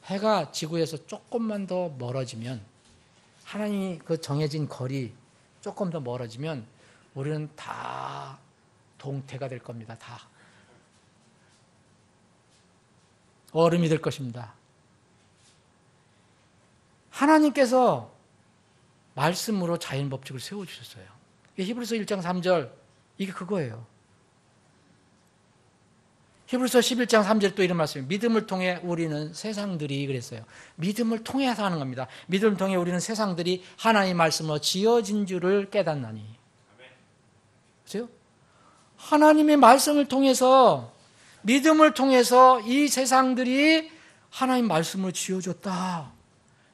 Speaker 1: 해가 지구에서 조금만 더 멀어지면, 하나님이 그 정해진 거리 조금 더 멀어지면 우리는 다 동태가 될 겁니다. 다 얼음이 될 것입니다. 하나님께서 말씀으로 자연 법칙을 세워주셨어요. 히브리서 1장 3절, 이게 그거예요. 히브리서 11장 3절 또 이런 말씀이에요. 믿음을 통해 우리는 세상들이, 그랬어요. 믿음을 통해서 하는 겁니다. 믿음을 통해 우리는 세상들이 하나님의 말씀으로 지어진 줄을 깨닫나니. 그렇죠? 하나님의 말씀을 통해서, 믿음을 통해서 이 세상들이 하나님 말씀으로 지어졌다.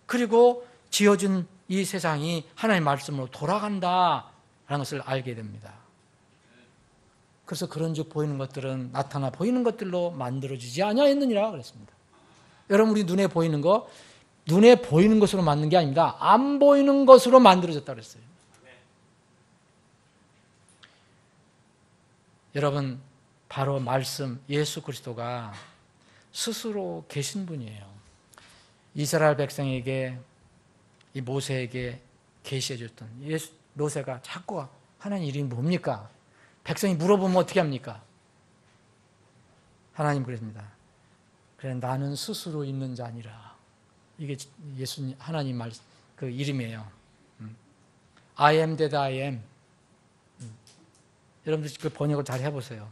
Speaker 1: 그리고 지어진 이 세상이 하나님 말씀으로 돌아간다라는 것을 알게 됩니다. 그래서 그런즉 보이는 것들은 나타나 보이는 것들로 만들어지지 아니하였느니라 그랬습니다. 여러분, 우리 눈에 보이는 거, 눈에 보이는 것으로 만든 게 아닙니다. 안 보이는 것으로 만들어졌다 그랬어요. 여러분, 바로 말씀 예수 그리스도가 스스로 계신 분이에요. 이스라엘 백성에게, 이 모세에게 계시해 줬던 모세가 자꾸 하나님 이름이 뭡니까? 백성이 물어보면 어떻게 합니까? 하나님 그랬습니다. 그래, 나는 스스로 있는 자니라. 이게 예수님, 하나님 말, 그 이름이에요. I am that I am. 여러분들 그 번역을 잘 해보세요.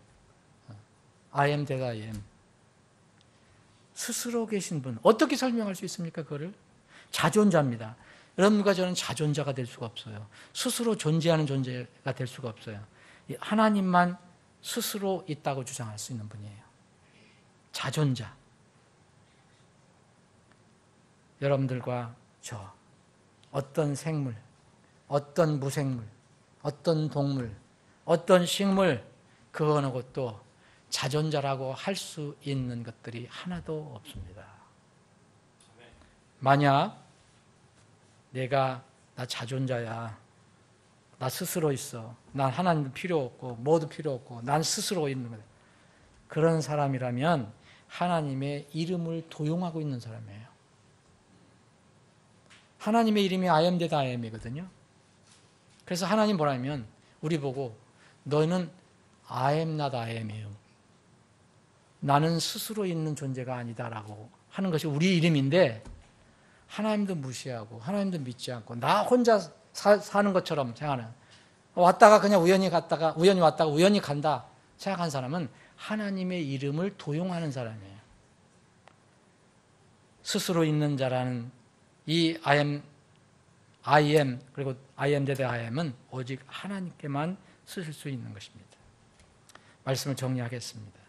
Speaker 1: I am that I am. 스스로 계신 분. 어떻게 설명할 수 있습니까, 그거를? 자존자입니다. 여러분과 저는 자존자가 될 수가 없어요. 스스로 존재하는 존재가 될 수가 없어요. 하나님만 스스로 있다고 주장할 수 있는 분이에요. 자존자. 여러분들과 저, 어떤 생물, 어떤 무생물, 어떤 동물, 어떤 식물, 그 어느 것도 자존자라고 할 수 있는 것들이 하나도 없습니다. 만약 내가 나 자존자야, 나 스스로 있어, 난 하나님도 필요 없고 뭐도 필요 없고 난 스스로 있는 거야, 그런 사람이라면 하나님의 이름을 도용하고 있는 사람이에요. 하나님의 이름이 I am that I am이거든요. 그래서 하나님 뭐라면 우리 보고 너는 I am not I am이에요. 나는 스스로 있는 존재가 아니다라고 하는 것이 우리 이름인데, 하나님도 무시하고 하나님도 믿지 않고 나 혼자 사는 것처럼 생각하는, 왔다가 그냥 우연히 갔다가 우연히 왔다가 우연히 간다 생각한 사람은 하나님의 이름을 도용하는 사람이에요. 스스로 있는 자라는 이 I am 그리고 I am that I am은 오직 하나님께만 쓰실 수 있는 것입니다. 말씀을 정리하겠습니다.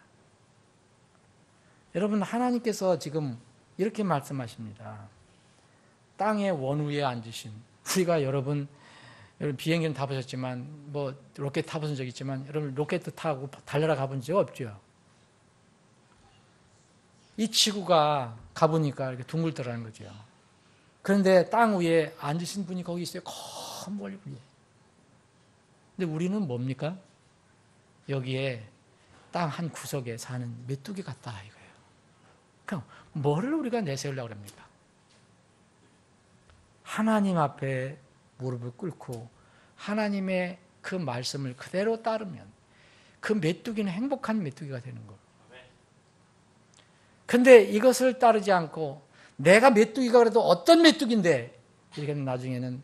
Speaker 1: 여러분, 하나님께서 지금 이렇게 말씀하십니다. 땅의 원위에 앉으신, 우리가 여러분 비행기는 타보셨지만, 뭐 로켓 타보신 적 있지만, 여러분 로켓 타고 달나라 가본 적 없죠? 이 지구가 가보니까 이렇게 둥글더라는 거죠. 그런데 땅 위에 앉으신 분이 거기 있어요. 컴 멀리. 근데 우리는 뭡니까? 여기에 땅 한 구석에 사는 메뚜기 같다 이거예요. 그럼 뭐를 우리가 내세우려고 합니까? 하나님 앞에 무릎을 꿇고 하나님의 그 말씀을 그대로 따르면 그 메뚜기는 행복한 메뚜기가 되는 거예요. 근데 이것을 따르지 않고 내가 메뚜기가 그래도 어떤 메뚜기인데, 이렇게 나중에는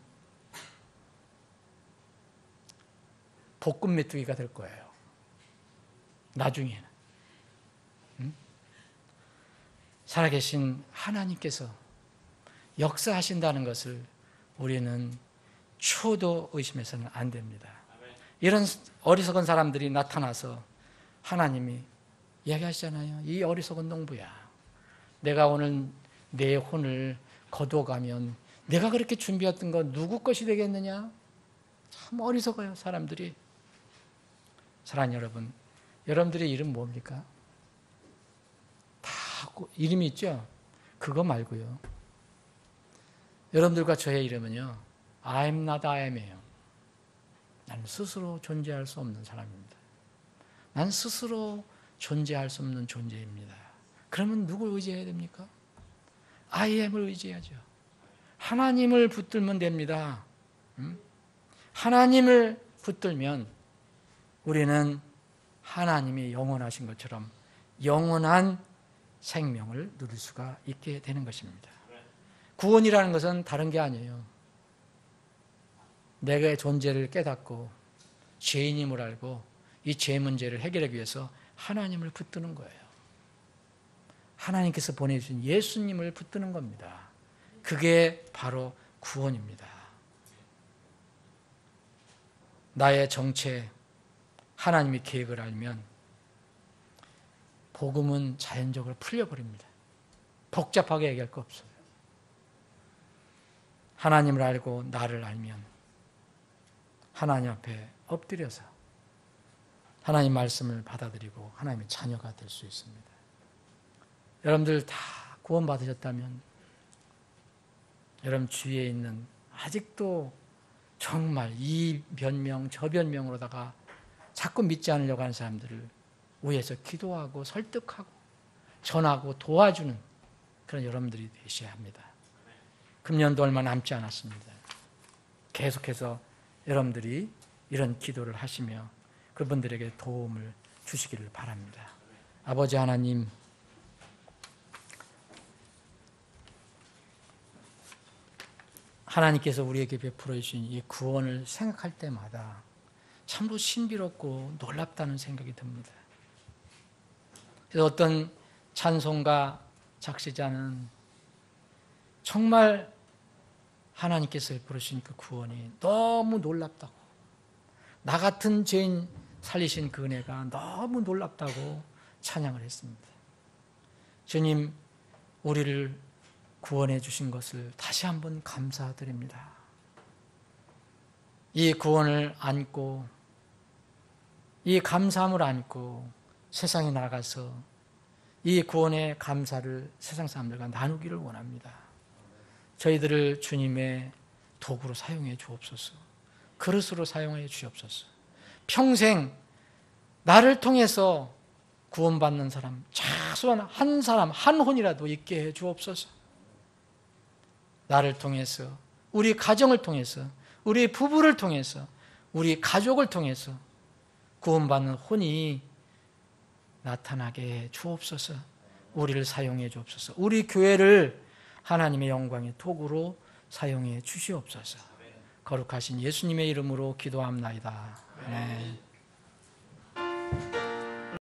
Speaker 1: 볶음 메뚜기가 될 거예요. 나중에는. 살아계신 하나님께서 역사하신다는 것을 우리는 초도 의심해서는 안 됩니다. 이런 어리석은 사람들이 나타나서 하나님이 이야기하시잖아요. 이 어리석은 농부야. 내가 오늘 내 혼을 거두어가면 내가 그렇게 준비했던 거 누구 것이 되겠느냐? 참 어리석어요, 사람들이. 사랑하는 여러분, 여러분들의 이름 뭡니까? 다 이름이 있죠? 그거 말고요. 여러분들과 저의 이름은요, I'm not I am이에요. 나는 스스로 존재할 수 없는 사람입니다. 난 스스로 존재할 수 없는 존재입니다. 그러면 누굴 의지해야 됩니까? I am을 의지해야죠. 하나님을 붙들면 됩니다. 하나님을 붙들면 우리는 하나님이 영원하신 것처럼 영원한 생명을 누릴 수가 있게 되는 것입니다. 구원이라는 것은 다른 게 아니에요. 내가 존재를 깨닫고 죄인임을 알고 이 죄 문제를 해결하기 위해서 하나님을 붙드는 거예요. 하나님께서 보내주신 예수님을 붙드는 겁니다. 그게 바로 구원입니다. 나의 정체, 하나님의 계획을 알면 복음은 자연적으로 풀려버립니다. 복잡하게 얘기할 거 없어요. 하나님을 알고 나를 알면 하나님 앞에 엎드려서 하나님 말씀을 받아들이고 하나님의 자녀가 될 수 있습니다. 여러분들 다 구원받으셨다면 여러분 주위에 있는 아직도 정말 이 변명 저 변명으로다가 자꾸 믿지 않으려고 하는 사람들을 위해서 기도하고 설득하고 전하고 도와주는 그런 여러분들이 되셔야 합니다. 금년도 얼마 남지 않았습니다. 계속해서 여러분들이 이런 기도를 하시며 그분들에게 도움을 주시기를 바랍니다. 아버지 하나님, 하나님께서 우리에게 베풀어 주신 이 구원을 생각할 때마다 참으로 신비롭고 놀랍다는 생각이 듭니다. 그래서 어떤 찬송가 작시자는 정말 하나님께서 베푸신 그 구원이 너무 놀랍다고, 나 같은 죄인 살리신 그 은혜가 너무 놀랍다고 찬양을 했습니다. 주님, 우리를 구원해 주신 것을 다시 한번 감사드립니다. 이 구원을 안고 이 감사함을 안고 세상에 나가서 이 구원의 감사를 세상 사람들과 나누기를 원합니다. 저희들을 주님의 도구로 사용해 주옵소서. 그릇으로 사용해 주옵소서. 평생 나를 통해서 구원받는 사람, 최소한 한 사람, 한 혼이라도 있게 해 주옵소서. 나를 통해서, 우리 가정을 통해서, 우리 부부를 통해서, 우리 가족을 통해서 구원받는 혼이 나타나게 해 주옵소서. 우리를 사용해 주옵소서. 우리 교회를 하나님의 영광의 도구로 사용해 주시옵소서. 거룩하신 예수님의 이름으로 기도합나이다. 아멘.